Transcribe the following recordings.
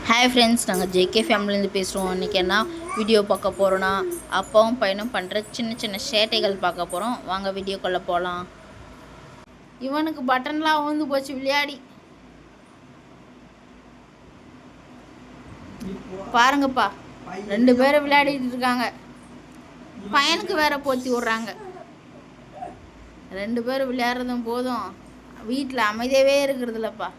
Hi friends, நாங்கள் JK ஃபேமிலிலேருந்து பேசுகிறோம். இன்றைக்கி என்ன வீடியோ பார்க்க போகிறோன்னா, அப்பாவும் பையனும் பண்ணுற சின்ன சின்ன சேட்டைகள் பார்க்க போகிறோம். வாங்க வீடியோக்குள்ளே போகலாம். இவனுக்கு பட்டன்லாம் ஊந்து போச்சு விளையாடி. பாருங்கப்பா, 2 பேரும் விளையாடிட்டு இருக்காங்க. பையனுக்கு வேற போத்தி விட்றாங்க. 2 பேரும் விளையாடுறதும் போதும், வீட்டில் அமைதியாகவே இருக்கிறதில்லப்பா.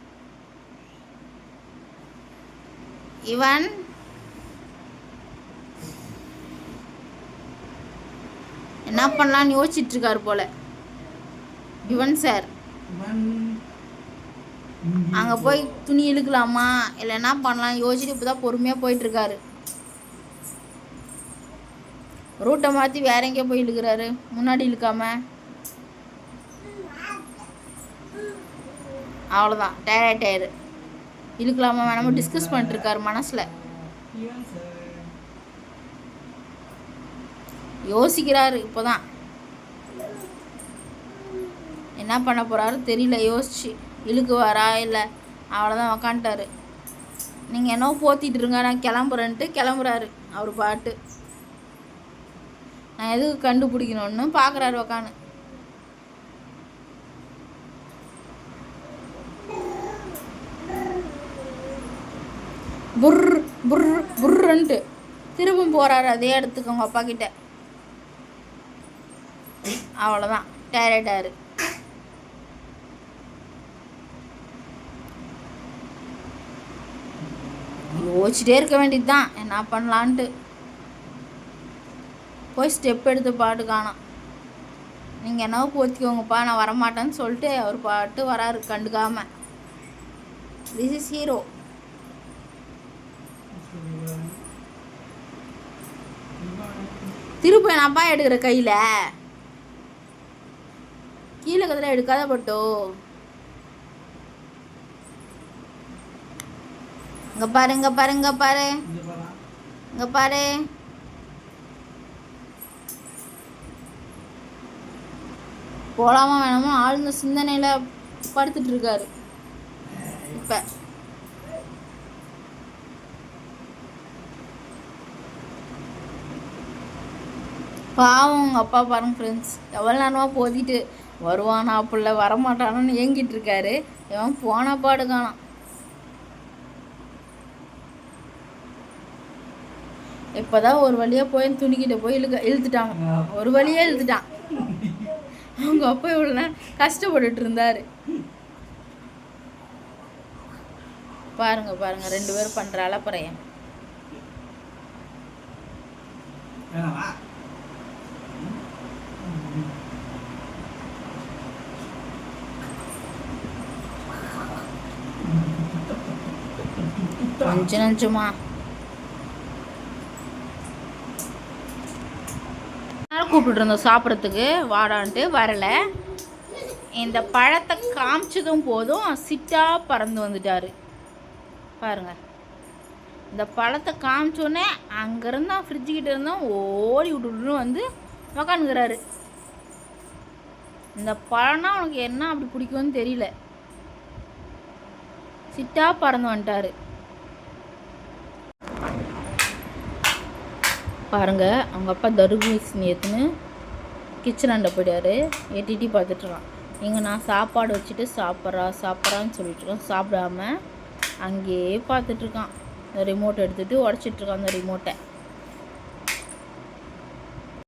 இவன் என்ன பண்ணலான்னு யோசிச்சுட்டு இருக்காரு போல. இவன் சார் அங்கே போய் துணி இழுக்கலாமா இல்லை என்ன பண்ணலாம் யோசிச்சுட்டு இப்போதான் பொறுமையாக போயிட்டுருக்காரு. ரூட்டை மாற்றி வேற எங்கேயோ போய் இழுக்கிறாரு, முன்னாடி இழுக்காம. அவ்வளோதான், டயர்டாயிட்டாரு. இழுக்கலாமா வேணாம டிஸ்கஸ் பண்ணிட்டு இருக்காரு மனசில். யோசிக்கிறாரு. இப்போதான் என்ன பண்ண போகிறாரு தெரியல. யோசிச்சு இழுக்குவாரா இல்லை அவ்வளோதான் உக்காண்டாரு. நீங்கள் என்ன போத்திட்டு இருங்க, நான் கிளம்புறேன்ட்டு கிளம்புறாரு. அவர் பாட்டு நான் எதுக்கு கண்டுபிடிக்கணும்னு பார்க்குறாரு உக்காந்து. புர் புர் புர்ன்ட்டு திரும்பவும் போகிறாரு அதே இடத்துக்கு அவங்க அப்பா கிட்ட. அவ்வளோதான், டயர்டாயிட்டாரு. யோசிச்சுட்டே இருக்க வேண்டியது தான் என்ன பண்ணலான்ட்டு. போய் ஸ்டெப் எடுத்து பாட்டு காணோம். நீங்கள் என்னவோ போத்திக்கோங்கப்பா, நான் வரமாட்டேன்னு சொல்லிட்டு அவர் பாட்டு வராரு கண்டுக்காம. This is hero. திருப்பி என் அப்பா எடுக்கிற கையில் கீழே கதில் எடுக்காத பட்டோ. இங்க பாரு, இங்க பாரு, இங்க பாரு, இங்க பாரு. போலாமா வேணாமா ஆழ்ந்த சிந்தனையில படுத்துட்டு இருக்காரு. இப்ப பாவம் உங்கள் அப்பா பாருங்க ஃப்ரெண்ட்ஸ், எவ்வளோ நேரமாக போதிட்டு வருவானா பிள்ளை வரமாட்டானு ஏங்கிட்டு இருக்காரு. இவன் போன பாடு காணாம். இப்போதான் ஒரு வழியாக போய் துணிக்கிட்ட போய் இழுத்துட்டாங்க. ஒரு வழியாக இழுத்துட்டான். அவங்க அப்பா இவ்வளோ நேரம் கஷ்டப்பட்டுட்டு இருந்தாரு. பாருங்க பாருங்க, 2 பேரும் பண்ணுற அலப்பறையன். கொஞ்சம் நஞ்சமா கூப்பிட்டு இருந்தோம் சாப்பிட்றதுக்கு, வாடான்ட்டு வரல. இந்த பழத்தை காமிச்சதும் போதும் சிட்டா பறந்து வந்துட்டாரு. பாருங்க, இந்த பழத்தை காமிச்சோடனே அங்கேருந்தான் ஃப்ரிட்ஜுக்கிட்ட இருந்தோம் ஓடி விட்டுன்னு வந்து உக்காந்துக்கிறாரு. இந்த பழம்னா அவனுக்கு என்ன அப்படி பிடிக்கும்னு தெரியல. சிட்டா பறந்து வந்துட்டாரு. பாருங்க, அவங்க அப்பா தர்பூசணி ஏற்றுன்னு கிச்சனாண்ட போயிட்டாரு. எட்டி பார்த்துட்ருக்கான். இங்கே நான் சாப்பாடு வச்சுட்டு சாப்பிட்றான்னு சொல்லிட்டுருக்கான். சாப்பிடாம அங்கேயே பார்த்துட்ருக்கான். இந்த ரிமோட் எடுத்துகிட்டு உடச்சிட்ருக்கான் அந்த ரிமோட்டை.